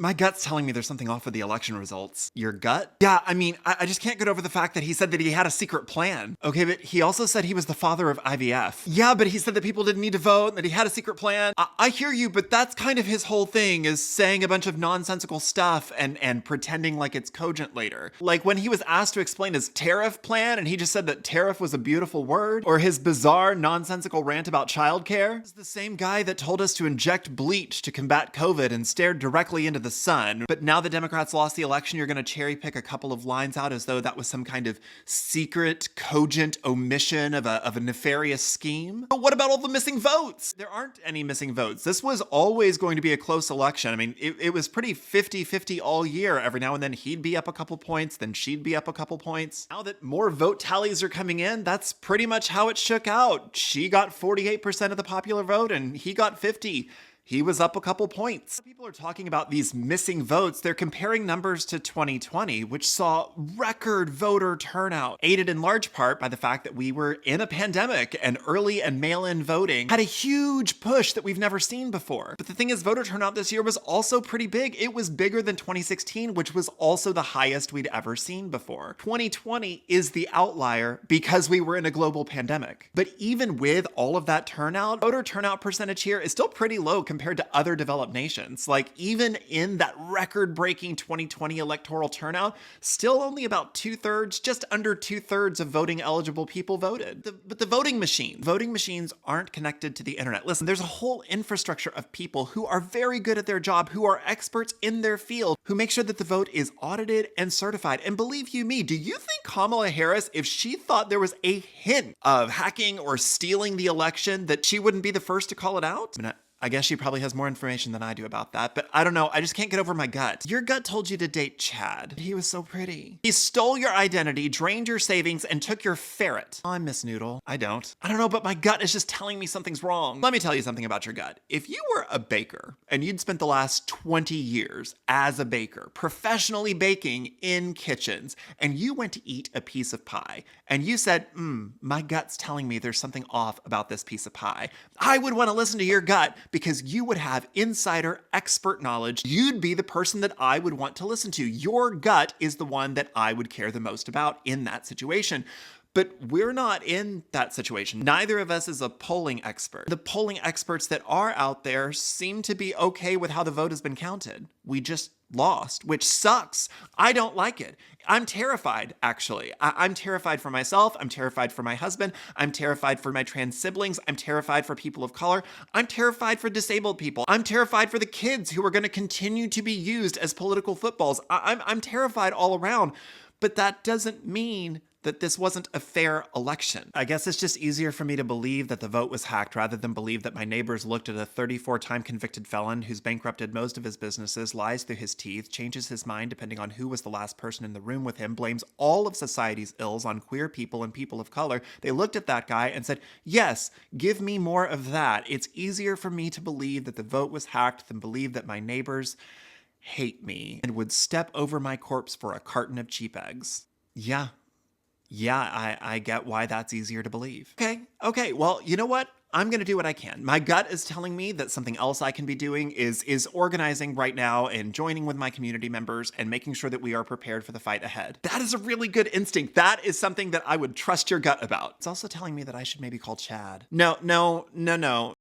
My gut's telling me there's something off with the election results. Your gut? Yeah, I mean, I just can't get over the fact that he said that he had a secret plan. Okay, but he also said he was the father of IVF. Yeah, but he said that people didn't need to vote and that he had a secret plan. I hear you, but that's kind of his whole thing, is saying a bunch of nonsensical stuff and pretending like it's cogent later. Like when he was asked to explain his tariff plan and he just said that tariff was a beautiful word, or his bizarre nonsensical rant about childcare. It's the same guy that told us to inject bleach to combat COVID and stared directly into the sun. But now the Democrats lost the election, you're gonna cherry pick a couple of lines out as though that was some kind of secret, cogent omission of a nefarious scheme. But what about all the missing votes? There aren't any missing votes. This was always going to be a close election. I mean, it was pretty 50-50 all year. Every now and then he'd be up a couple points, then she'd be up a couple points. Now that more vote tallies are coming in, that's pretty much how it shook out. She got 48% of the popular vote and he got 50. He was up a couple points. People are talking about these missing votes. They're comparing numbers to 2020, which saw record voter turnout, aided in large part by the fact that we were in a pandemic and early and mail-in voting had a huge push that we've never seen before. But the thing is, voter turnout this year was also pretty big. It was bigger than 2016, which was also the highest we'd ever seen before. 2020 is the outlier because we were in a global pandemic. But even with all of that turnout, voter turnout percentage here is still pretty low compared to other developed nations. Like even in that record-breaking 2020 electoral turnout, still only about 2/3, just under 2/3 of voting eligible people voted. But the voting machines aren't connected to the internet. Listen, there's a whole infrastructure of people who are very good at their job, who are experts in their field, who make sure that the vote is audited and certified. And believe you me, do you think Kamala Harris, if she thought there was a hint of hacking or stealing the election, that she wouldn't be the first to call it out? I guess she probably has more information than I do about that, but I don't know. I just can't get over my gut. Your gut told you to date Chad. He was so pretty. He stole your identity, drained your savings, and took your ferret. I miss Noodle. I don't know, but my gut is just telling me something's wrong. Let me tell you something about your gut. If you were a baker and you'd spent the last 20 years as a baker, professionally baking in kitchens, and you went to eat a piece of pie, and you said, my gut's telling me there's something off about this piece of pie, I would want to listen to your gut, because you would have insider expert knowledge. You'd be the person that I would want to listen to. Your gut is the one that I would care the most about in that situation. But we're not in that situation. Neither of us is a polling expert. The polling experts that are out there seem to be okay with how the vote has been counted. We just lost, which sucks. I don't like it. I'm terrified, actually. I'm terrified for myself. I'm terrified for my husband. I'm terrified for my trans siblings. I'm terrified for people of color. I'm terrified for disabled people. I'm terrified for the kids who are going to continue to be used as political footballs. I'm terrified all around, but that doesn't mean that this wasn't a fair election. I guess it's just easier for me to believe that the vote was hacked rather than believe that my neighbors looked at a 34-time convicted felon who's bankrupted most of his businesses, lies through his teeth, changes his mind depending on who was the last person in the room with him, blames all of society's ills on queer people and people of color. They looked at that guy and said, yes, give me more of that. It's easier for me to believe that the vote was hacked than believe that my neighbors hate me and would step over my corpse for a carton of cheap eggs. Yeah, I get why that's easier to believe. Okay, well, you know what? I'm gonna do what I can. My gut is telling me that something else I can be doing is organizing right now and joining with my community members and making sure that we are prepared for the fight ahead. That is a really good instinct. That is something that I would trust your gut about. It's also telling me that I should maybe call Chad. No.